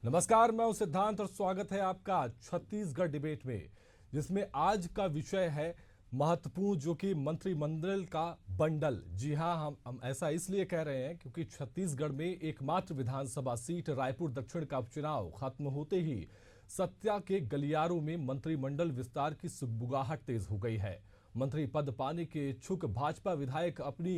नमस्कार, मैं हूं सिद्धांत और स्वागत है आपका छत्तीसगढ़ डिबेट में, जिसमें आज का विषय है महत्वपूर्ण, जो कि मंत्रिमंडल का बंडल। जी हां, हम ऐसा इसलिए कह रहे हैं क्योंकि छत्तीसगढ़ में एकमात्र विधानसभा सीट रायपुर दक्षिण का उपचुनाव खत्म होते ही सत्ता के गलियारों में मंत्रिमंडल विस्तार की सुगबुगाहट तेज हो गई है। मंत्री पद पाने के इच्छुक भाजपा विधायक अपनी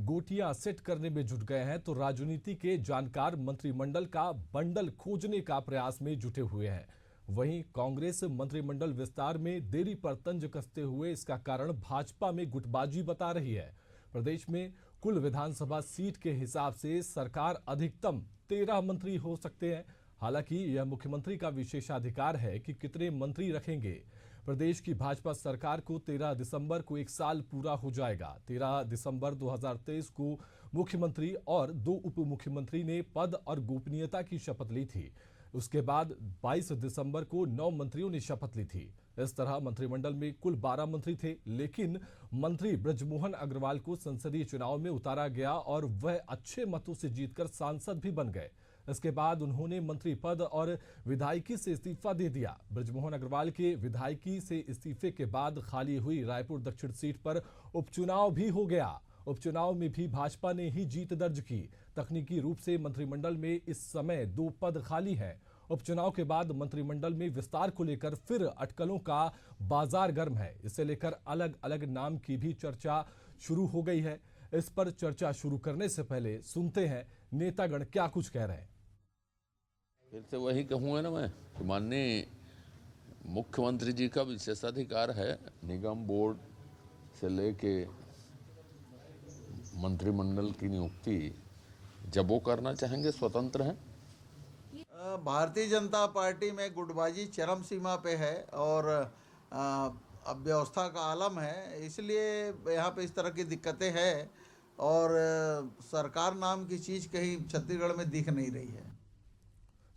गोटियां सेट करने में जुट गए हैं, तो राजनीति के जानकार मंत्रिमंडल का बंडल खोजने का प्रयास में जुटे हुए हैं। वहीं कांग्रेस मंत्रिमंडल विस्तार में देरी पर तंज कसते हुए इसका कारण भाजपा में गुटबाजी बता रही है। प्रदेश में कुल विधानसभा सीट के हिसाब से सरकार अधिकतम 13 मंत्री हो सकते हैं। हालांकि यह मुख्यमंत्री का विशेषाधिकार है कि कितने मंत्री रखेंगे। प्रदेश की भाजपा सरकार को 13 दिसंबर को एक साल पूरा हो जाएगा। 13 दिसंबर 2023 को मुख्यमंत्री और 2 उप मुख्यमंत्री ने पद और गोपनीयता की शपथ ली थी। उसके बाद 22 दिसंबर को 9 मंत्रियों ने शपथ ली थी। इस तरह मंत्रिमंडल में कुल 12 मंत्री थे, लेकिन मंत्री बृजमोहन अग्रवाल को संसदीय चुनाव में उतारा गया और वह अच्छे मतों से जीतकर सांसद भी बन गए। इसके बाद उन्होंने मंत्री पद और विधायकी से इस्तीफा दे दिया। बृजमोहन अग्रवाल के विधायकी से इस्तीफे के बाद खाली हुई रायपुर दक्षिण सीट पर उपचुनाव भी हो गया। उपचुनाव में भी भाजपा ने ही जीत दर्ज की। तकनीकी रूप से मंत्रिमंडल में इस समय 2 पद खाली हैं। उपचुनाव के बाद मंत्रिमंडल में विस्तार को लेकर फिर अटकलों का बाजार गर्म है। इसे लेकर अलग अलग नाम की भी चर्चा शुरू हो गई है। इस पर चर्चा शुरू करने से पहले सुनते हैं नेतागण क्या कुछ कह रहे हैं। फिर से वही कहूँगा ना मैं कि माननीय मुख्यमंत्री जी का विशेषाधिकार है। निगम बोर्ड से लेके मंत्रिमंडल की नियुक्ति जब वो करना चाहेंगे स्वतंत्र हैं। भारतीय जनता पार्टी में गुटबाजी चरम सीमा पे है और अब व्यवस्था का आलम है, इसलिए यहाँ पे इस तरह की दिक्कतें हैं और सरकार नाम की चीज़ कहीं छत्तीसगढ़ में दिख नहीं रही है।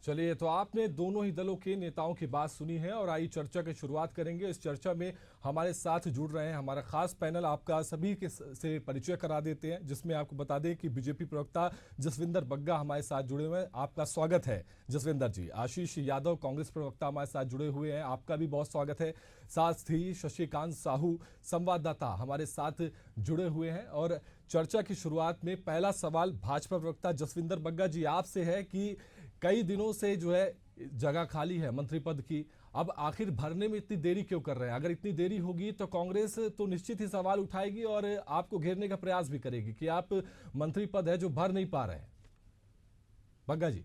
चलिए, तो आपने दोनों ही दलों के नेताओं की बात सुनी है और आई चर्चा की शुरुआत करेंगे। इस चर्चा में हमारे साथ जुड़ रहे हैं हमारा खास पैनल। आपका सभी के से परिचय करा देते हैं, जिसमें आपको बता दें कि बीजेपी प्रवक्ता जसविंदर बग्गा हमारे साथ जुड़े हुए हैं। आपका स्वागत है जसविंदर जी। आशीष यादव कांग्रेस प्रवक्ता हमारे साथ जुड़े हुए हैं, आपका भी बहुत स्वागत है। साथ ही शशिकांत साहू संवाददाता हमारे साथ जुड़े हुए हैं। और चर्चा की शुरुआत में पहला सवाल भाजपा प्रवक्ता जसविंदर बग्गा जी आपसे है कि कई दिनों से जो है जगह खाली है मंत्री पद की, अब आखिर भरने में इतनी देरी क्यों कर रहे हैं? अगर इतनी देरी होगी तो कांग्रेस तो निश्चित ही सवाल उठाएगी और आपको घेरने का प्रयास भी करेगी कि आप मंत्री पद है जो भर नहीं पा रहे हैं। बग्गा जी।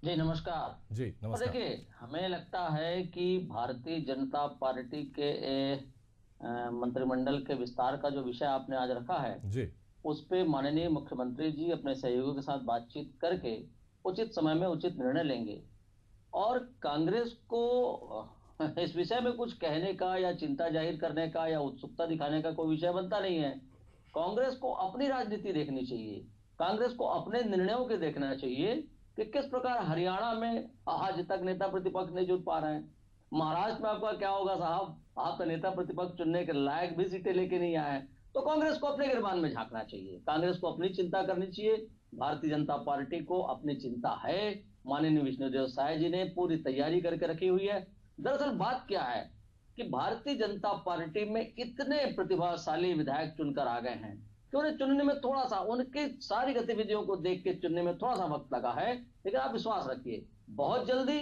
जी नमस्कार। जी नमस्कार। देखिए, हमें लगता है कि भारतीय जनता पार्टी के मंत्रिमंडल के विस्तार का जो विषय आपने आज रखा है जी, उस पे माननीय मुख्यमंत्री जी अपने सहयोगियों के साथ बातचीत करके उचित समय में उचित निर्णय लेंगे। और कांग्रेस को इस विषय में कुछ कहने का या चिंता जाहिर करने का या उत्सुकता दिखाने का कोई विषय बनता नहीं है। कांग्रेस को अपनी राजनीति देखनी चाहिए, कांग्रेस को अपने निर्णयों के देखना चाहिए कि किस प्रकार हरियाणा में आज तक नेता प्रतिपक्ष नहीं जुट पा रहे हैं। महाराष्ट्र में आपका क्या होगा साहब, आप तो नेता प्रतिपक्ष चुनने के लायक भी सीटें लेके नहीं आए। तो कांग्रेस को अपने गिरबान में झांकना चाहिए, कांग्रेस को अपनी चिंता करनी चाहिए। भारतीय जनता पार्टी को अपनी चिंता है। माननीय विष्णुदेव साय जी ने पूरी तैयारी करके रखी हुई है। दरअसल बात क्या है कि भारतीय जनता पार्टी में इतने प्रतिभाशाली विधायक चुनकर आ गए हैं कि उन्हें चुनने में थोड़ा सा, उनकी सारी गतिविधियों को देख के चुनने में थोड़ा सा वक्त लगा है। लेकिन आप विश्वास रखिए, बहुत जल्दी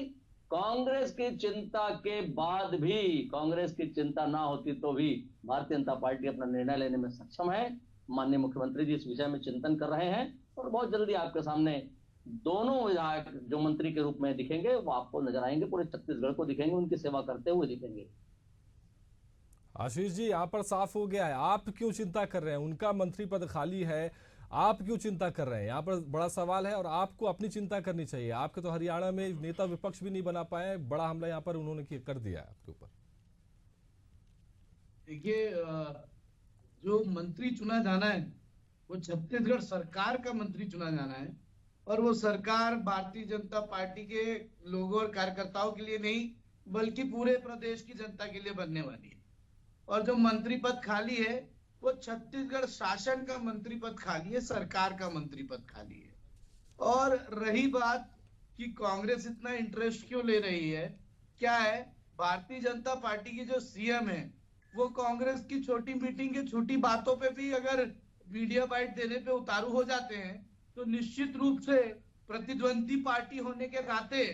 कांग्रेस की चिंता के बाद भी, कांग्रेस की चिंता ना होती तो भी भारतीय जनता पार्टी अपना निर्णय लेने में सक्षम है। माननीय मुख्यमंत्री जी इस विषय में चिंतन कर रहे हैं और बहुत जल्दी आपके सामने दोनों विधायक जो मंत्री के रूप में दिखेंगे वो आपको नजर आएंगे, पूरे छत्तीसगढ़ को दिखेंगे, उनकी सेवा करते हुए दिखेंगे। आशीष जी, यहाँ पर साफ हो गया है, आप क्यों चिंता कर रहे हैं? उनका मंत्री पद खाली है, आप क्यों चिंता कर रहे हैं? यहाँ पर बड़ा सवाल है और आपको अपनी चिंता करनी चाहिए। आपके तो हरियाणा में नेता विपक्ष भी नहीं बना पाए, बड़ा हमला यहाँ पर उन्होंने कर दिया है आपके ऊपर। देखिए, जो मंत्री चुना जाना है वो छत्तीसगढ़ सरकार का मंत्री चुना जाना है और वो सरकार भारतीय जनता पार्टी के लोगों और कार्यकर्ताओं के लिए नहीं बल्कि पूरे प्रदेश की जनता के लिए बनने वाली है। और जो मंत्री पद खाली है वो छत्तीसगढ़ शासन का मंत्री पद खाली है, सरकार का मंत्री पद खाली है। और रही बात कि कांग्रेस इतना इंटरेस्ट क्यों ले रही है। क्या है, भारतीय जनता पार्टी की जो सीएम है वो कांग्रेस की छोटी मीटिंग की छोटी बातों पे भी अगर मीडिया बाइट देने पे उतारू हो जाते हैं, तो निश्चित रूप से प्रतिद्वंदी पार्टी होने के नाते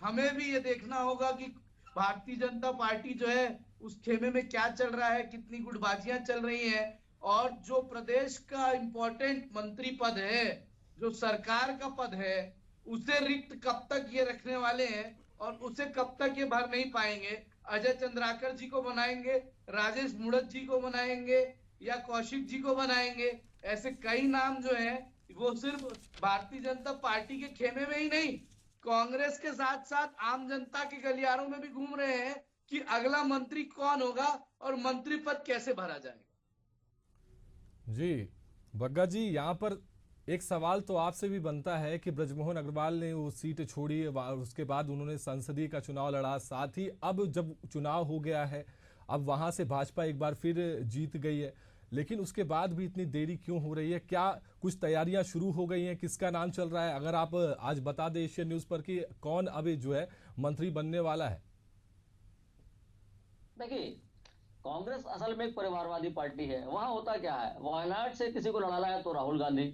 हमें भी ये देखना होगा कि भारतीय जनता पार्टी जो है उस खेमे में क्या चल रहा है, कितनी गुटबाजियां चल रही हैं, और जो प्रदेश का इंपॉर्टेंट मंत्री पद है, जो सरकार का पद है, उसे रिक्त कब तक ये रखने वाले हैं और उसे कब तक ये भर नहीं पाएंगे। अजय चंद्राकर जी को बनाएंगे, राजेश मूणत जी को बनाएंगे या कौशिक जी को बनाएंगे, ऐसे कई नाम जो हैं वो सिर्फ भारतीय जनता पार्टी के खेमे में ही नहीं, कांग्रेस के साथ साथ आम जनता के गलियारों में भी घूम रहे हैं कि अगला मंत्री कौन होगा और मंत्री पद कैसे भरा जाएगा। जी बग्गा जी, यहाँ पर एक सवाल तो आपसे भी बनता है कि ब्रजमोहन अग्रवाल ने वो सीट छोड़ी, उसके बाद उन्होंने संसदीय का चुनाव लड़ा, साथ ही अब जब चुनाव हो गया है अब वहां से भाजपा एक बार फिर जीत गई है, लेकिन उसके बाद भी इतनी देरी क्यों हो रही है? क्या कुछ तैयारियां शुरू हो गई हैं? किसका नाम चल रहा है? अगर आप आज बता दें एशियन न्यूज पर कि कौन अभी जो है मंत्री बनने वाला है। देखिए, कांग्रेस असल में एक परिवारवादी पार्टी है। वहां होता क्या है, वायनाड से किसी को लड़ाना है तो राहुल गांधी,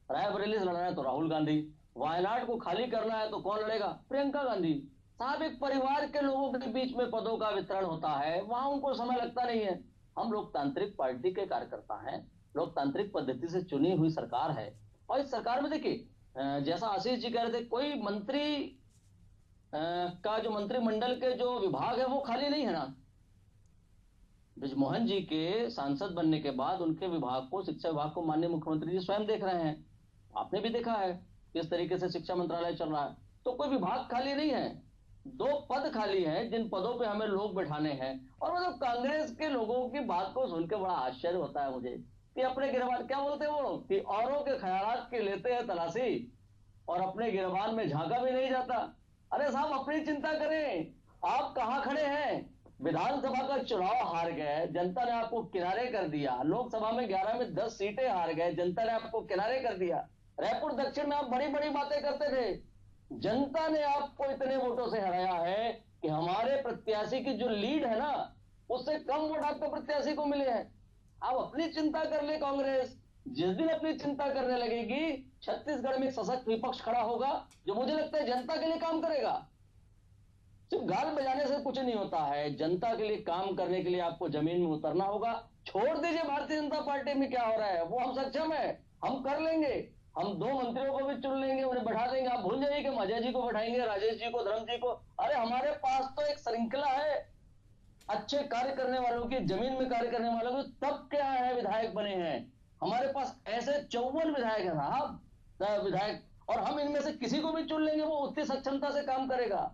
रायबरेली से लड़ना है तो राहुल गांधी, वायनाड को खाली करना है तो कौन लड़ेगा, प्रियंका गांधी साहब। एक परिवार के लोगों के बीच में पदों का वितरण होता है, वहां उनको समय लगता नहीं है। हम लोकतांत्रिक पार्टी के कार्यकर्ता हैं, लोकतांत्रिक पद्धति से चुनी हुई सरकार है, और इस सरकार में देखिए जैसा आशीष जी कह रहे थे, कोई मंत्री का जो मंत्रिमंडल के जो विभाग है वो खाली नहीं है ना। ब्रजमोहन जी के सांसद बनने के बाद उनके विभाग को, शिक्षा विभाग को माननीय मुख्यमंत्री जी स्वयं देख रहे हैं। आपने भी देखा है किस तरीके से शिक्षा मंत्रालय चल रहा है। तो कोई विभाग खाली नहीं है, 2 पद खाली हैं जिन पदों पे हमें लोग बैठाने हैं। और मतलब कांग्रेस के लोगों की बात को सुनकर बड़ा आश्चर्य होता है मुझे कि अपने गिरबान, क्या बोलते हैं वो, कि औरों के ख्यालात की लेते हैं तलाशी और अपने गिरबान में झांका भी नहीं जाता। अरे साहब, अपनी चिंता करें, आप कहां खड़े हैं? विधानसभा का चुनाव हार गए, जनता ने आपको किनारे कर दिया। लोकसभा में 11 में 10 सीटें हार गए, जनता ने आपको किनारे कर दिया। रायपुर दक्षिण में आप बड़ी बड़ी बातें करते थे, जनता ने आपको इतने वोटों से हराया है कि हमारे प्रत्याशी की जो लीड है ना, उससे कम वोट आपको प्रत्याशी को मिले हैं। आप अपनी चिंता कर ले कांग्रेस। जिस दिन अपनी चिंता करने लगेगी, छत्तीसगढ़ में एक सशक्त विपक्ष खड़ा होगा जो मुझे लगता है जनता के लिए काम करेगा। सिर्फ गाल बजाने से कुछ नहीं होता है, जनता के लिए काम करने के लिए आपको जमीन में उतरना होगा। छोड़ दीजिए भारतीय जनता पार्टी में क्या हो रहा है, वो हम सक्षम है, हम कर लेंगे। हम 2 मंत्रियों को भी चुन लेंगे, उन्हें बैठा देंगे। आप भूल जाइए कि अजय जी को बैठाएंगे, राजेश जी को, धर्म जी को। अरे हमारे पास तो एक श्रृंखला है अच्छे कार्य करने वालों की, जमीन में कार्य करने वालों की। तब क्या है, विधायक बने हैं हमारे पास ऐसे 54 विधायक है साहब, विधायक, और हम इनमें से किसी को भी चुन लेंगे, वो उतनी सक्षमता से काम करेगा।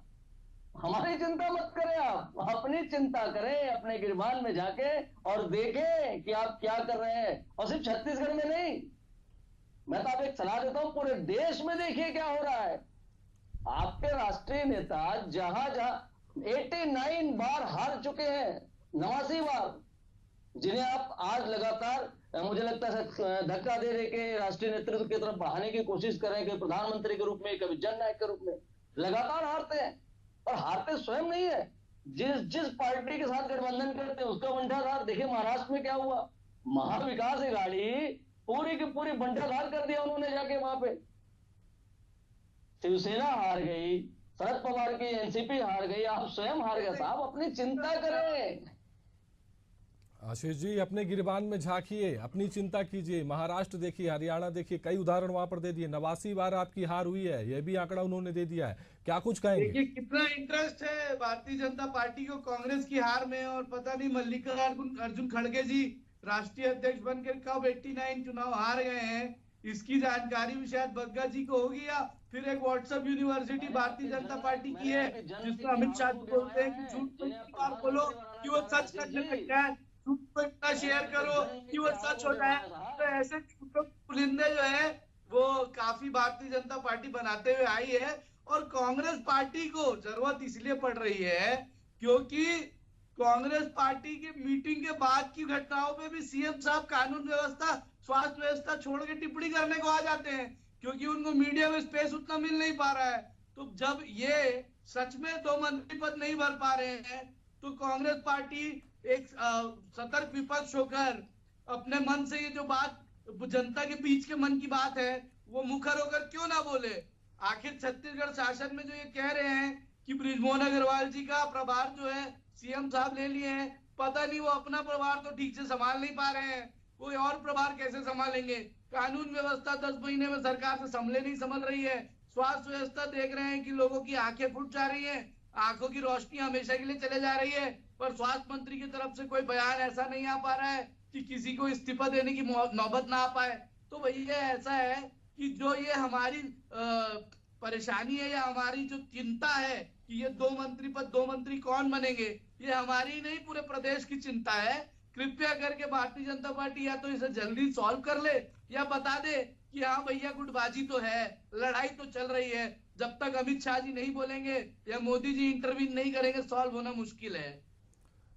हमारी चिंता मत करें, आप अपनी चिंता करें, अपने गिरबान में जाके और देखें कि आप क्या कर रहे हैं। और सिर्फ छत्तीसगढ़ में नहीं, मैं तो आप एक सलाह देता हूं, पूरे देश में देखिए क्या हो रहा है। आपके राष्ट्रीय नेता जहां जहां 89 बार हार चुके हैं, 89 बार, जिन्हें आप आज लगातार मुझे लगता है धक्का दे दे के राष्ट्रीय नेतृत्व की तरफ बढ़ाने की कोशिश कर रहे हैं, कभी प्रधानमंत्री के रूप में, कभी जननायक के रूप में, लगातार हारते हैं। और हारते स्वयं नहीं है, जिस पार्टी के साथ गठबंधन करते हैं उसका बंटाधार। देखिए महाराष्ट्र में क्या हुआ, महाविकास आघाड़ी पूरी की पूरी बंटाधार कर दिया उन्होंने जाके वहां पे। शिवसेना हार गई, शरद पवार की एनसीपी हार गई, आप स्वयं हार गए। साहब अपनी चिंता करें। आशीष जी, अपने गिरबान में झांकिए, अपनी चिंता कीजिए। महाराष्ट्र देखिए, हरियाणा देखिए, कई उदाहरण वहां पर दे दिए। 89 बार आपकी हार हुई है, यह भी आंकड़ा उन्होंने दे दिया है। क्या कुछ कहेंगे? देखिए कितना इंटरेस्ट है भारतीय जनता पार्टी को कांग्रेस की हार में, और पता नहीं मल्लिकार्जुन खड़गे जी राष्ट्रीय अध्यक्ष बनकर कब 89 चुनाव हार गए हैं, इसकी जानकारी भी शायद बग्गा जी को होगी। या फिर एक WhatsApp university Bharatiya Janata party की है जिसमें अमित शाह बोलते हैं कि झूठ को बोलो कि वो सच करने लगता है, झूठ को इतना शेयर करो कि वो सच होता है। तो ऐसे पुलिंदे जो है वो काफी भारतीय जनता पार्टी बनाते हुए आई है। और कांग्रेस पार्टी को जरूरत इसलिए पड़ रही है क्योंकि कांग्रेस पार्टी की मीटिंग के बाद की घटनाओं पे भी सीएम साहब कानून व्यवस्था, स्वास्थ्य व्यवस्था छोड़ के टिप्पणी करने को आ जाते हैं, क्योंकि उनको मीडिया में स्पेस उतना मिल नहीं पा रहा है। तो जब ये सच में 2 मंत्री पद नहीं भर पा रहे हैं तो कांग्रेस पार्टी एक सतर्क विपक्ष होकर अपने मन से ये जो बात जनता के बीच के मन की बात है वो मुखर होकर क्यों ना बोले। आखिर छत्तीसगढ़ शासन में जो ये कह रहे हैं कि बृजमोहन अग्रवाल जी का प्रभार जो है सीएम साहब ले लिए हैं, पता नहीं वो अपना प्रभार तो ठीक से संभाल नहीं पा रहे हैं, कोई और प्रभार कैसे संभालेंगे। कानून व्यवस्था 10 महीने में सरकार से संभले नहीं समझ रही है। स्वास्थ्य व्यवस्था देख रहे हैं कि लोगों की आंखें फूट जा रही हैं, आंखों की रोशनी हमेशा के लिए चले जा रही है, पर स्वास्थ्य मंत्री की तरफ से कोई बयान ऐसा नहीं आ पा रहा है कि किसी को इस्तीफा देने की नौबत ना आ पाए। तो भैया ऐसा है कि जो ये हमारी परेशानी है या हमारी जो चिंता है कि ये 2 मंत्री पद 2 मंत्री कौन बनेंगे, ये हमारी नहीं पूरे प्रदेश की चिंता है। कृपया करके भारतीय जनता पार्टी या तो इसे जल्दी सॉल्व कर ले या बता दे कि हाँ भैया गुटबाजी तो है, लड़ाई तो चल रही है। जब तक अमित शाह जी नहीं बोलेंगे या मोदी जी इंटरवीन नहीं करेंगे सॉल्व होना मुश्किल है।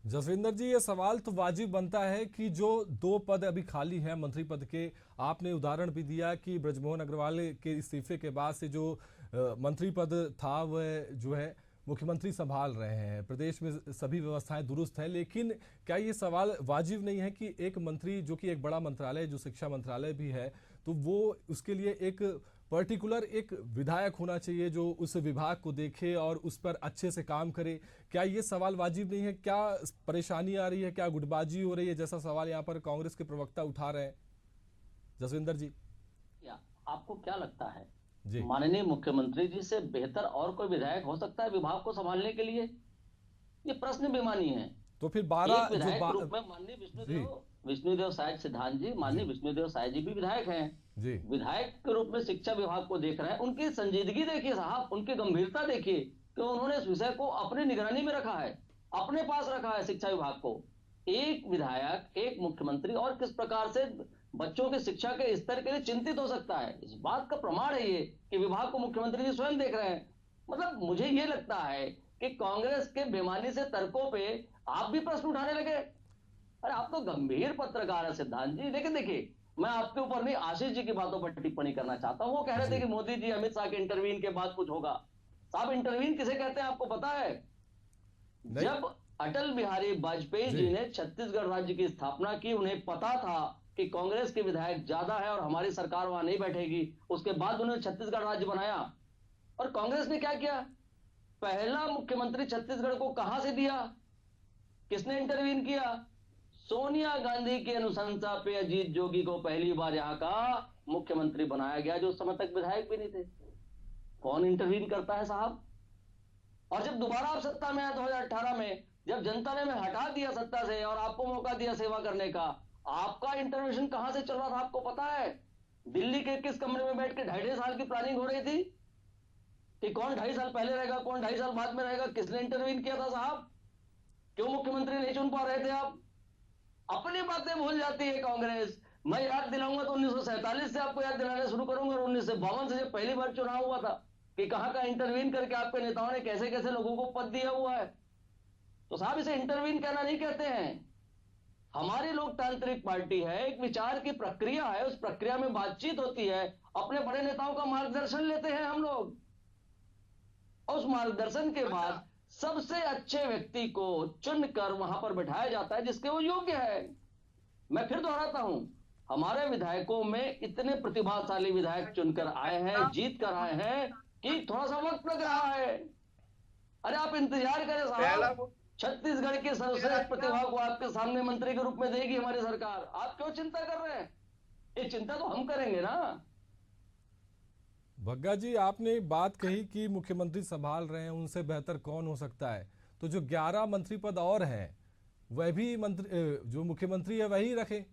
जसविंदर जी, ये सवाल तो वाजिब बनता है कि जो 2 पद अभी खाली हैं मंत्री पद के, आपने उदाहरण भी दिया कि बृजमोहन अग्रवाल के इस्तीफे के बाद से जो मंत्री पद था वह जो है मुख्यमंत्री संभाल रहे हैं, प्रदेश में सभी व्यवस्थाएं दुरुस्त है, लेकिन क्या ये सवाल वाजिब नहीं है कि एक मंत्री जो कि एक बड़ा मंत्रालय जो शिक्षा मंत्रालय भी है, तो वो उसके लिए एक पर्टिकुलर एक विधायक होना चाहिए जो उस विभाग को देखे और उस पर अच्छे से काम करे। क्या ये सवाल वाजिब नहीं है? क्या परेशानी आ रही है? क्या गुटबाजी हो रही है, जैसा सवाल यहाँ पर कांग्रेस के प्रवक्ता उठा रहे हैं? जसविंदर जी, आपको क्या लगता है जी, माननीय मुख्यमंत्री जी से बेहतर और कोई विधायक हो सकता है विभाग को संभालने के लिए? ये प्रश्न बेमानी है। तो फिर एक 12 विधायक के जो रूप में माननीय विष्णुदेव साय सिद्धांत जी, माननीय विष्णुदेव साय जी भी विधायक हैं। जी, विधायक के रूप में शिक्षा विभाग को देख रहे हैं, उनकी संजीदगी देखिए साहब, उनकी गंभीरता देखिए कि उन्होंने इस विषय को अपनी निगरानी में रखा है, अपने पास रखा है शिक्षा विभाग को। एक विधायक, एक मुख्यमंत्री और किस प्रकार से बच्चों की शिक्षा के स्तर के लिए चिंतित हो सकता है, इस बात का प्रमाण है ये कि विभाग को मुख्यमंत्री जी स्वयं देख रहे हैं। मतलब मुझे ये लगता है कि कांग्रेस के बेमानी से तर्कों पे आप भी प्रश्न उठाने लगे। अरे आप तो गंभीर पत्रकार है सिद्धांत जी। लेकिन देखिए, मैं आपके ऊपर नहीं आशीष जी की बातों पर टिप्पणी करना चाहता हूं। वो कह रहे थे कि मोदी जी अमित शाह के इंटरवीन के बाद कुछ होगा। साहब, इंटरवीन किसे कहते हैं आपको पता है? जब अटल बिहारी वाजपेयी जी ने छत्तीसगढ़ राज्य की स्थापना की, उन्हें पता था कि कांग्रेस के विधायक ज्यादा है और हमारी सरकार वहां नहीं बैठेगी। उसके बाद उन्होंने छत्तीसगढ़ राज्य बनाया। और कांग्रेस ने क्या किया? पहला मुख्यमंत्री छत्तीसगढ़ को कहां से दिया? किसने इंटरवीन किया? सोनिया गांधी की अनुशंसा पे अजीत जोगी को पहली बार यहां का मुख्यमंत्री बनाया गया, जो उस समय तक विधायक भी नहीं थे। कौन इंटरवीन करता है साहब? और जब दोबारा आप सत्ता में आए 2018 में, जब जनता ने हटा दिया सत्ता से और आपको मौका दिया सेवा करने का, आपका इंटरवेंशन कहां से चल रहा था आपको पता है? दिल्ली के किस कमरे में बैठ के 2.5 साल की प्लानिंग हो रही थी कि कौन 2.5 साल पहले रहेगा, कौन 2.5 साल बाद में रहेगा। किसने इंटरवीन किया था साहब? क्यों मुख्यमंत्री नहीं चुन पा रहे थे आप? अपनी बातें भूल जाती है कांग्रेस। मैं याद दिलाऊंगा तो 1947 से आपको याद दिलाना शुरू करूंगा, और 1952 से जब पहली बार चुनाव हुआ था कि कहां का इंटरवीन करके आपके नेताओं ने कैसे कैसे लोगों को पद दिया हुआ है। तो साहब, इसे इंटरवीन कहना नहीं कहते हैं। हमारी लोकतांत्रिक पार्टी है, एक विचार की प्रक्रिया है, उस प्रक्रिया में बातचीत होती है, अपने बड़े नेताओं का मार्गदर्शन लेते हैं हम लोग, और उस मार्गदर्शन के बाद सबसे अच्छे व्यक्ति को चुनकर वहां पर बैठाया जाता है जिसके वो योग्य है। मैं फिर दोहराता हूं, हमारे विधायकों में इतने प्रतिभाशाली विधायक चुनकर आए हैं, जीत कर आए हैं कि थोड़ा सा वक्त लग रहा है। अरे आप इंतजार करें साहब, छत्तीसगढ़ की सर्वश्रेष्ठ प्रतिभा को आपके सामने मंत्री के रूप में देगी हमारी सरकार। आप क्यों चिंता कर रहे हैं? ये चिंता तो हम करेंगे ना। भग्गा जी, आपने बात कही कि मुख्यमंत्री संभाल रहे हैं, उनसे बेहतर कौन हो सकता है। तो जो 11 मंत्री पद और हैं वह भी मंत्री जो मुख्यमंत्री है वही रखें।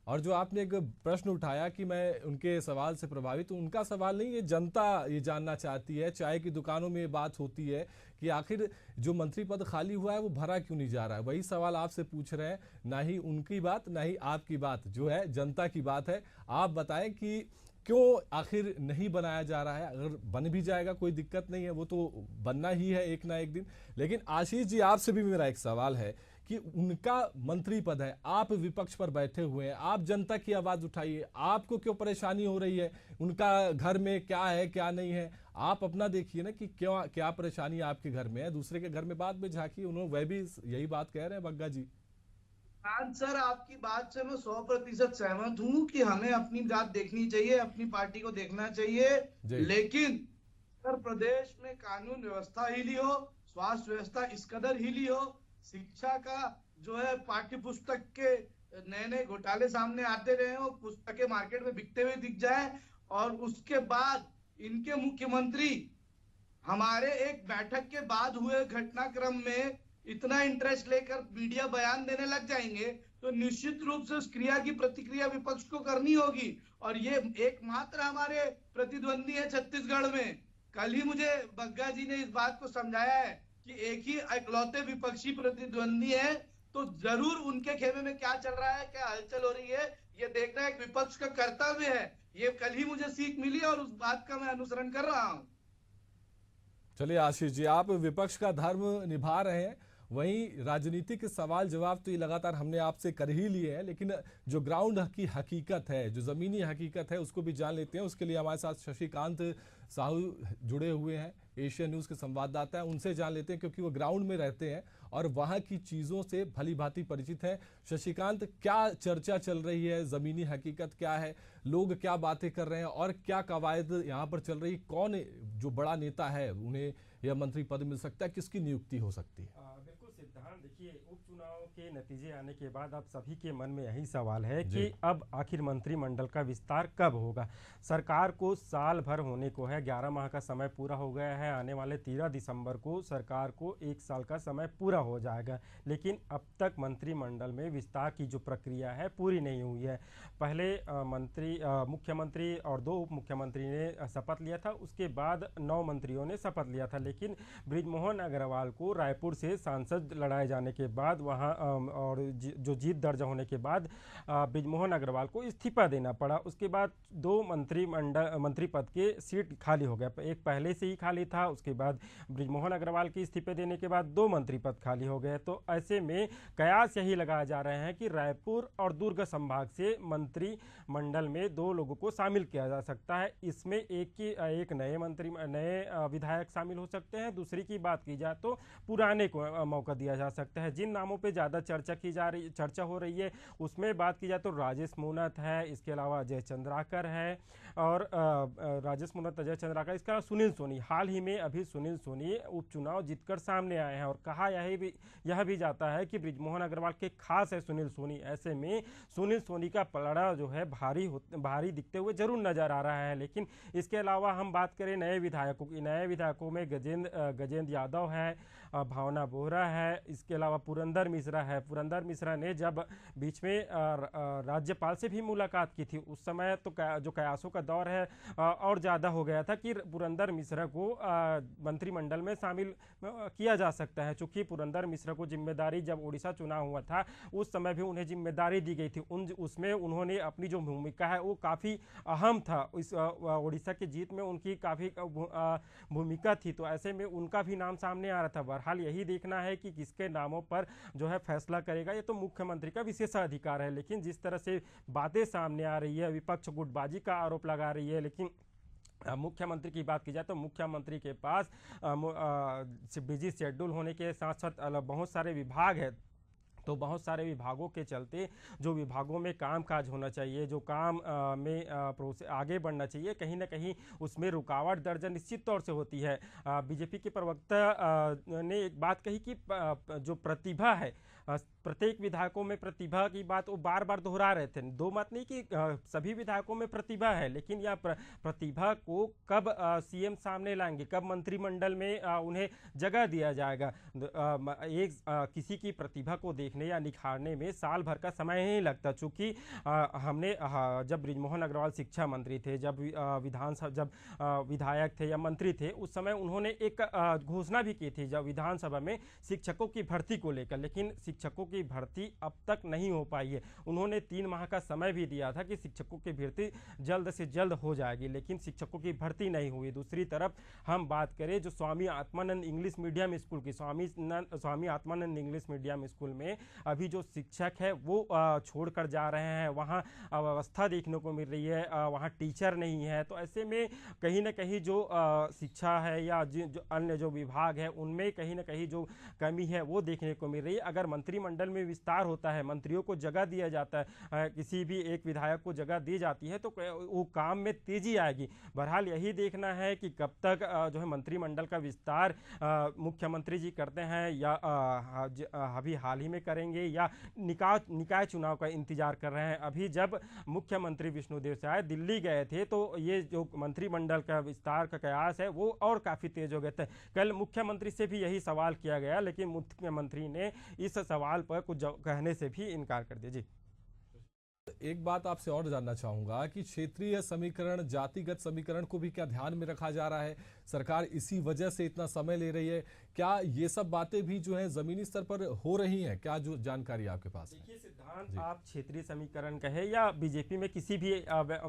और जो आपने एक प्रश्न उठाया कि मैं उनके सवाल से प्रभावित हूं, उनका सवाल नहीं, ये जनता ये जानना चाहती है। चाय की दुकानों में ये बात होती है कि आखिर जो मंत्री पद खाली हुआ है वो भरा क्यों नहीं जा रहा है। वही सवाल आपसे पूछ रहे हैं, ना ही उनकी बात ना ही आपकी बात, जो है जनता की बात है। आप बताएं कि क्यों आखिर नहीं बनाया जा रहा है। अगर बन भी जाएगा कोई दिक्कत नहीं है, वो तो बनना ही है एक ना एक दिन। लेकिन आशीष जी, आपसे भी मेरा एक सवाल है कि उनका मंत्री पद है, आप विपक्ष पर बैठे हुए हैं, आप जनता की आवाज उठाइए। आपको क्यों परेशानी हो रही है? उनका घर में क्या है क्या नहीं है, आप अपना देखिए ना कि क्या क्या परेशानी आपके घर में है, दूसरे के घर में बाद में झांकी, उन्होंने वह भी यही बात कह रहे हैं बग्गा जी। हाँ सर, आपकी बात से मैं 100% सहमत हूँ कि हमें अपनी बात देखनी चाहिए, अपनी पार्टी को देखना चाहिए। जी। लेकिन उत्तर प्रदेश में कानून व्यवस्था हिली हो, स्वास्थ्य व्यवस्था इस कदर हिली हो, शिक्षा का जो है पाठ्य पुस्तक के नए नए घोटाले सामने आते रहे हो, पुस्तकें मार्केट में बिकते हुए दिख जाए, और उसके बाद इनके मुख्यमंत्री हमारे एक बैठक के बाद हुए घटनाक्रम में इतना इंटरेस्ट लेकर मीडिया बयान देने लग जाएंगे, तो निश्चित रूप से उस क्रिया की प्रतिक्रिया विपक्ष को करनी होगी। और ये एकमात्र हमारे प्रतिद्वंदी है छत्तीसगढ़ में। कल ही मुझे बग्गा जी ने इस बात को समझाया है कि एक ही इकलौते विपक्षी प्रतिद्वंदी है, तो जरूर उनके खेमे में क्या चल रहा है, क्या हलचल हो रही है, ये देखना एक विपक्ष का कर्तव्य है। ये कल ही मुझे सीख मिली और उस बात का मैं अनुसरण कर रहा हूं। चलिए आशीष जी, आप विपक्ष का धर्म निभा रहे हैं, वहीं राजनीतिक सवाल जवाब तो ये लगातार हमने आपसे कर ही लिए हैं, लेकिन जो ग्राउंड की हकीकत है, जो ज़मीनी हकीकत है, उसको भी जान लेते हैं। उसके लिए हमारे साथ शशिकांत साहू जुड़े हुए हैं, एशिया न्यूज़ के संवाददाता हैं, उनसे जान लेते हैं क्योंकि वो ग्राउंड में रहते हैं और वहाँ की चीज़ों से भली भांति परिचित हैं। शशिकांत, क्या चर्चा चल रही है, ज़मीनी हकीकत क्या है, लोग क्या बातें कर रहे हैं और क्या कवायद यहाँ पर चल रही, कौन जो बड़ा नेता है उन्हें यह मंत्री पद मिल सकता है, किसकी नियुक्ति हो सकती है? बिल्कुल सिद्धांत, देखिए उपचुनाव के नतीजे आने के बाद अब सभी के मन में यही सवाल है कि अब आखिर मंत्रिमंडल का विस्तार कब होगा। सरकार को साल भर होने को है, 11 माह का समय पूरा हो गया है, आने वाले 13 दिसंबर को सरकार को 1 साल का समय पूरा हो जाएगा, लेकिन अब तक मंत्रिमंडल में विस्तार की जो प्रक्रिया है पूरी नहीं हुई है। पहले मुख्यमंत्री और 2 उप मुख्यमंत्री ने शपथ लिया था, उसके बाद 9 मंत्रियों ने शपथ लिया था, लेकिन बृजमोहन अग्रवाल को रायपुर से सांसद लड़ाए जाने के बाद वहां और जो जीत दर्ज होने के बाद बृजमोहन अग्रवाल को इस्तीफा देना पड़ा। उसके बाद 2 मंत्री पद के सीट खाली हो गए, एक पहले से ही खाली था, उसके बाद बृजमोहन अग्रवाल के इस्तीफे देने के बाद 2 मंत्री पद खाली हो गए। तो ऐसे में कयास यही लगाया जा रहे हैं कि रायपुर और दुर्ग संभाग से मंत्रिमंडल में 2 लोगों को शामिल किया जा सकता है। इसमें एक नए विधायक शामिल हो सकते हैं, दूसरी की बात की जाए तो पुराने को मौका दिया जा सकता है। जिन नामों पे ज़्यादा चर्चा हो रही है उसमें बात की जाए तो राजेश मूणत है, इसके अलावा अजय चंद्राकर है, और राजेश मूणत, अजय चंद्राकर, इसके अलावा सुनील सोनी। हाल ही में अभी सुनील सोनी उपचुनाव जीतकर सामने आए हैं और कहा यह भी जाता है कि बृजमोहन अग्रवाल के खास है सुनील सोनी। ऐसे में सुनील सोनी का पलड़ा जो है भारी दिखते हुए जरूर नजर आ रहा है। लेकिन इसके अलावा हम बात करें नए विधायकों की, नए विधायकों में गजेंद्र यादव है, भावना बोहरा है, इसके अलावा पुरंदर मिश्रा है। पुरंदर मिश्रा ने जब बीच में राज्यपाल से भी मुलाकात की थी, उस समय तो जो कयासों का दौर है और ज़्यादा हो गया था कि पुरंदर मिश्रा को मंत्रिमंडल में शामिल किया जा सकता है। चूँकि पुरंदर मिश्रा को जिम्मेदारी, जब उड़ीसा चुनाव हुआ था उस समय भी उन्हें जिम्मेदारी दी गई थी, उसमें उन्होंने अपनी जो भूमिका है वो काफ़ी अहम था, इस उड़ीसा की जीत में उनकी काफ़ी भूमिका थी। तो ऐसे में उनका भी नाम सामने आ रहा था। बहरहाल यही देखना है कि किसके नामों पर जो है फैसला करेगा, ये तो मुख्यमंत्री का विशेषाधिकार है। लेकिन जिस तरह से बातें सामने आ रही है, विपक्ष गुटबाजी का आरोप लगा रही है, लेकिन मुख्यमंत्री की बात की जाए तो मुख्यमंत्री के पास बिजी शेड्यूल होने के साथ साथ बहुत सारे विभाग है, तो बहुत सारे विभागों के चलते जो विभागों में कामकाज होना चाहिए, जो काम में आगे बढ़ना चाहिए, कहीं ना कहीं उसमें रुकावट दर्ज निश्चित तौर से होती है। बीजेपी के प्रवक्ता ने एक बात कही कि जो प्रतिभा है, प्रत्येक विधायकों में प्रतिभा की बात वो बार बार दोहरा रहे थे। दो मत नहीं कि सभी विधायकों में प्रतिभा है, लेकिन यह प्रतिभा को कब सीएम सामने लाएंगे, कब मंत्रिमंडल में उन्हें जगह दिया जाएगा। किसी की प्रतिभा को देखने या निखारने में साल भर का समय नहीं लगता। चूँकि हमने जब बृजमोहन अग्रवाल शिक्षा मंत्री थे, जब विधायक थे या मंत्री थे, उस समय उन्होंने एक घोषणा भी की थी जब विधानसभा में शिक्षकों की भर्ती को लेकर, लेकिन शिक्षकों की भर्ती अब तक नहीं हो पाई है। उन्होंने 3 माह का समय भी दिया था कि शिक्षकों की भर्ती जल्द से जल्द हो जाएगी, लेकिन शिक्षकों की भर्ती नहीं हुई। दूसरी तरफ हम बात करें जो Swami Atmanand English medium school की, Swami Atmanand English medium school में अभी जो शिक्षक है वो छोड़कर जा रहे हैं, वहाँ अव्यवस्था देखने को मिल रही है, वहाँ टीचर नहीं है। तो ऐसे में कहीं ना कहीं जो शिक्षा है या जो अन्य जो विभाग है उनमें कहीं ना कहीं जो कमी है वो देखने को मिल रही है। अगर मंत्रिमंडल में विस्तार होता है, मंत्रियों को जगह दिया जाता है, किसी भी एक विधायक को जगह दी जाती है, तो वो काम में तेजी आएगी। बहरहाल यही देखना है कि कब तक जो है मंत्रिमंडल का विस्तार मुख्यमंत्री जी करते हैं या अभी हाल ही में करेंगे या निकाय चुनाव का इंतजार कर रहे हैं। अभी जब मुख्यमंत्री विष्णुदेव साय दिल्ली गए थे तो ये जो मंत्रिमंडल का विस्तार का कयास है वो और काफ़ी तेज हो गए थे। कल मुख्यमंत्री से भी यही सवाल किया गया, लेकिन मुख्यमंत्री ने इस सवाल पर कुछ कहने से भी इनकार कर दिया। जी, एक बात आपसे और जानना चाहूंगा कि क्षेत्रीय समीकरण, जातिगत समीकरण को भी क्या ध्यान में रखा जा रहा है? सरकार इसी वजह से इतना समय ले रही है, क्या ये सब बातें भी जो है जमीनी स्तर पर हो रही हैं? क्या जो जानकारी आपके पास है? देखिए सिद्धांत, आप क्षेत्रीय समीकरण कहे या बीजेपी में किसी भी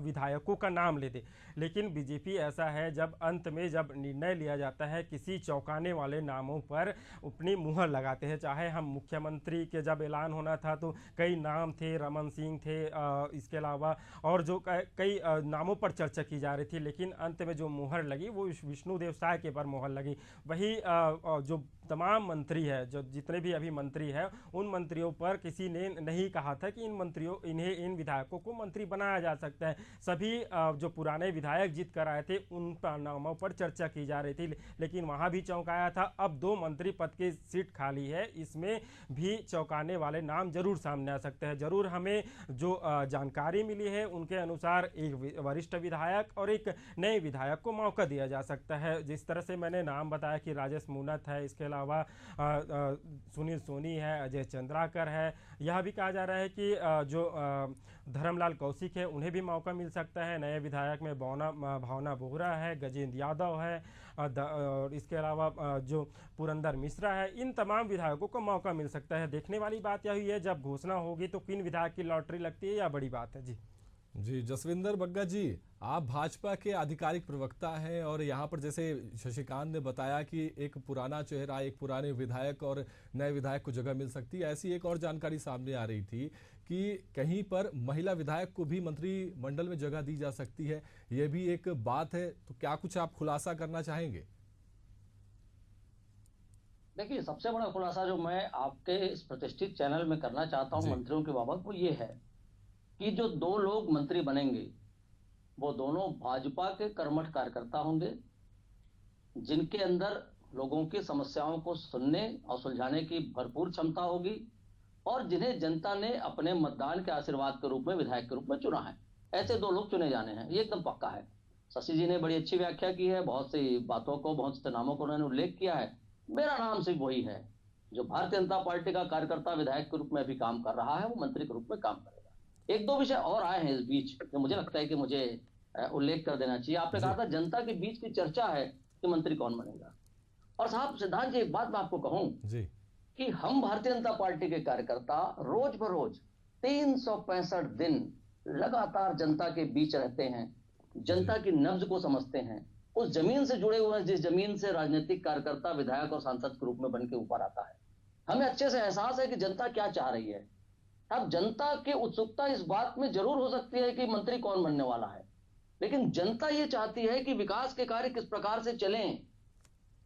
विधायकों का नाम ले दे, लेकिन बीजेपी ऐसा है जब अंत में जब निर्णय लिया जाता है किसी चौंकाने वाले नामों पर अपनी मुहर लगाते हैं। चाहे हम मुख्यमंत्री के जब ऐलान होना था तो कई नाम थे, रमन सिंह थे, इसके अलावा और जो कई नामों पर चर्चा की जा रही थी, लेकिन अंत में जो मुहर लगी वो विष्णुदेव साय के पर मुहर लगी। वही जो तमाम मंत्री है, जो जितने भी अभी मंत्री हैं, उन मंत्रियों पर किसी ने नहीं कहा था कि इन विधायकों को मंत्री बनाया जा सकता है। सभी जो पुराने विधायक जीत कर आए थे उन नामों पर चर्चा की जा रही थी, लेकिन वहां भी चौंकाया था। अब 2 मंत्री पद की सीट खाली है, इसमें भी चौंकाने वाले नाम जरूर सामने आ सकते हैं। जरूर हमें जो जानकारी मिली है उनके अनुसार एक वरिष्ठ विधायक और एक नए विधायक को मौका दिया जा सकता है। जिस तरह से मैंने नाम बताया कि राजेश मूनत है, इसके अलावा सुनील सोनी है, अजय चंद्राकर है, यह भी कहा जा रहा है कि जो धर्मलाल कौशिक है उन्हें भी मौका मिल सकता है। नए विधायक में भावना बोहरा है, गजेंद्र यादव है और इसके अलावा जो पुरंदर मिश्रा है, इन तमाम विधायकों को मौका मिल सकता है। देखने वाली बात यह हुई है जब घोषणा होगी तो किन विधायक की लॉटरी लगती है, या बड़ी बात है। जी, जसविंदर बग्गा जी, आप भाजपा के आधिकारिक प्रवक्ता हैं और यहाँ पर जैसे शशिकांत ने बताया कि एक पुराना चेहरा, एक पुराने विधायक और नए विधायक को जगह मिल सकती है, ऐसी एक और जानकारी सामने आ रही थी कि कहीं पर महिला विधायक को भी मंत्रिमंडल में जगह दी जा सकती है, ये भी एक बात है। तो क्या कुछ आप खुलासा करना चाहेंगे? देखिए, सबसे बड़ा खुलासा जो मैं आपके इस प्रतिष्ठित चैनल में करना चाहता हूं मंत्रियों के बाबत, वो ये है कि जो 2 लोग मंत्री बनेंगे वो दोनों भाजपा के कर्मठ कार्यकर्ता होंगे, जिनके अंदर लोगों की समस्याओं को सुनने और सुलझाने की भरपूर क्षमता होगी और जिन्हें जनता ने अपने मतदान के आशीर्वाद के रूप में विधायक के रूप में चुना है। ऐसे 2 लोग चुने जाने हैं, ये एकदम पक्का है। शशि जी ने बड़ी अच्छी व्याख्या की है, बहुत सी बातों को, बहुत से नामों को उन्होंने उल्लेख किया है। मेरा नाम सिर्फ वही है जो भारतीय जनता पार्टी का कार्यकर्ता विधायक के रूप में भी काम कर रहा है, वो मंत्री के रूप में काम करेगा। 1-2 विषय और आए हैं इस बीच जो मुझे लगता है कि मुझे उल्लेख कर देना चाहिए। आपने कहा था जनता के बीच की चर्चा है कि मंत्री कौन बनेगा, और साहब सिद्धांत जी, एक बात मैं आपको कहूं कि हम भारतीय जनता पार्टी के कार्यकर्ता रोज बरोज 365 दिन लगातार जनता के बीच रहते हैं, जनता की नब्ज को समझते हैं, उस जमीन से जुड़े हुए हैं जिस जमीन से राजनीतिक कार्यकर्ता विधायक और सांसद के रूप में बन के ऊपर आता है। हमें अच्छे से एहसास है कि जनता क्या चाह रही है। अब जनता की उत्सुकता इस बात में जरूर हो सकती है कि मंत्री कौन बनने वाला है, लेकिन जनता ये चाहती है कि विकास के कार्य किस प्रकार से चलें,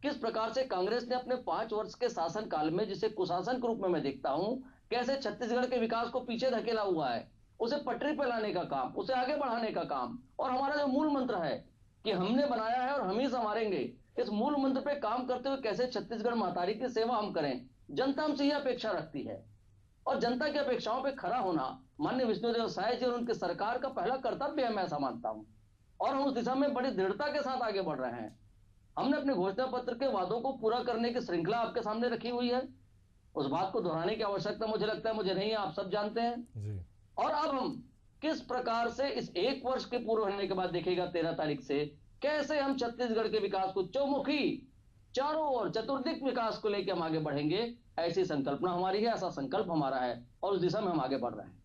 किस प्रकार से कांग्रेस ने अपने 5 वर्ष के शासन काल में, जिसे कुशासन के रूप में मैं देखता हूं, कैसे छत्तीसगढ़ के विकास को पीछे धकेला हुआ है, उसे पटरी पर लाने का काम, उसे आगे बढ़ाने का काम, और हमारा जो मूल मंत्र है कि हमने बनाया है और हम ही संवारेंगे, इस मूल मंत्र पे काम करते हुए कैसे छत्तीसगढ़ महतारी की सेवा हम करें, जनता हमसे यह अपेक्षा रखती है। और जनता की अपेक्षाओं पे खरा होना माननीय विष्णुदेव साय जी और उनकी सरकार का पहला कर्तव्य है, मैं ऐसा मानता हूं, और हम उस दिशा में बड़ी दृढ़ता के साथ आगे बढ़ रहे हैं। हमने अपने घोषणा पत्र के वादों को पूरा करने की श्रृंखला आपके सामने रखी हुई है, उस बात को दोहराने की आवश्यकता मुझे लगता है मुझे नहीं है, आप सब जानते हैं जी। और अब हम किस प्रकार से इस 1 वर्ष के पूरे होने के बाद देखिएगा 13 तारीख से कैसे हम छत्तीसगढ़ के विकास को चौमुखी, चारों ओर चतुर्दिक विकास को लेकर हम आगे बढ़ेंगे, ऐसी संकल्पना हमारी है, ऐसा संकल्प हमारा है और उस दिशा में हम आगे बढ़ रहे हैं।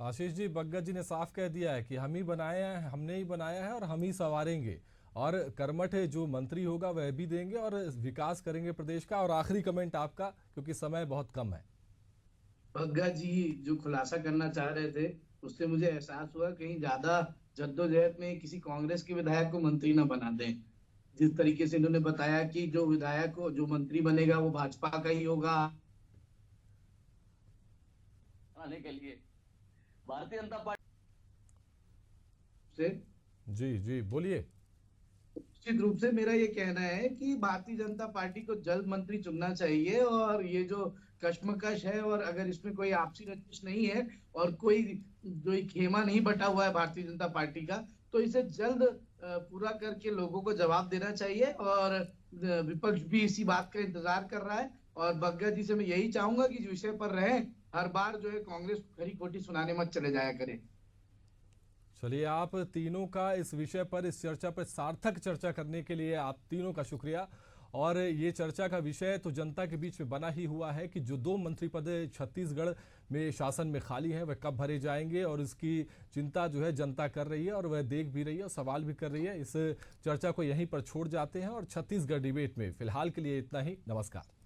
आशीष जी, बग्गा जी ने साफ कह दिया है कि हम ही बनाया है, हमने ही बनाया है और हम ही संवारेंगे, और कर्मठ जो मंत्री होगा वह भी देंगे और विकास करेंगे प्रदेश का। और आखिरी कमेंट आपका, क्योंकि समय बहुत कम है। बग्गा जी जो खुलासा करना चाह रहे थे, उससे मुझे एहसास हुआ कहीं ज्यादा जद्दोजहद में किसी कांग्रेस के विधायक को मंत्री ना बना दें। जिस तरीके से इन्होंने बताया कि जो विधायक को जो मंत्री बनेगा वो भाजपा का ही होगा। आने के लिए भारतीय जनता पार्टी से जी जी बोलिए। निश्चित रूप से मेरा ये कहना है कि भारतीय जनता पार्टी को जल्द मंत्री चुनना चाहिए, और ये जो कश्मकश है और अगर इसमें कोई आपसी रंजिश नहीं है और कोई जो ये खेमा नहीं बटा हुआ है भारतीय जनता पार्टी का, तो इसे जल्द पूरा करके लोगों को जवाब देना चाहिए। और विपक्ष भी इसी बात का इंतजार कर रहा है। और बग्गा जी से मैं यही चाहूंगा कि इस विषय पर रहें, हर बार जो है कांग्रेस को खरी खोटी सुनाने मत चले जाया करें। चलिए, आप तीनों का इस विषय पर, इस चर्चा पर सार्थक चर्चा करने के लिए आप तीनों का शुक्रिया। और ये चर्चा का विषय तो जनता के बीच में बना ही हुआ है कि जो 2 मंत्री पद छत्तीसगढ़ में शासन में खाली हैं वह कब भरे जाएंगे, और इसकी चिंता जो है जनता कर रही है और वह देख भी रही है और सवाल भी कर रही है। इस चर्चा को यहीं पर छोड़ जाते हैं और छत्तीसगढ़ डिबेट में फिलहाल के लिए इतना ही। नमस्कार।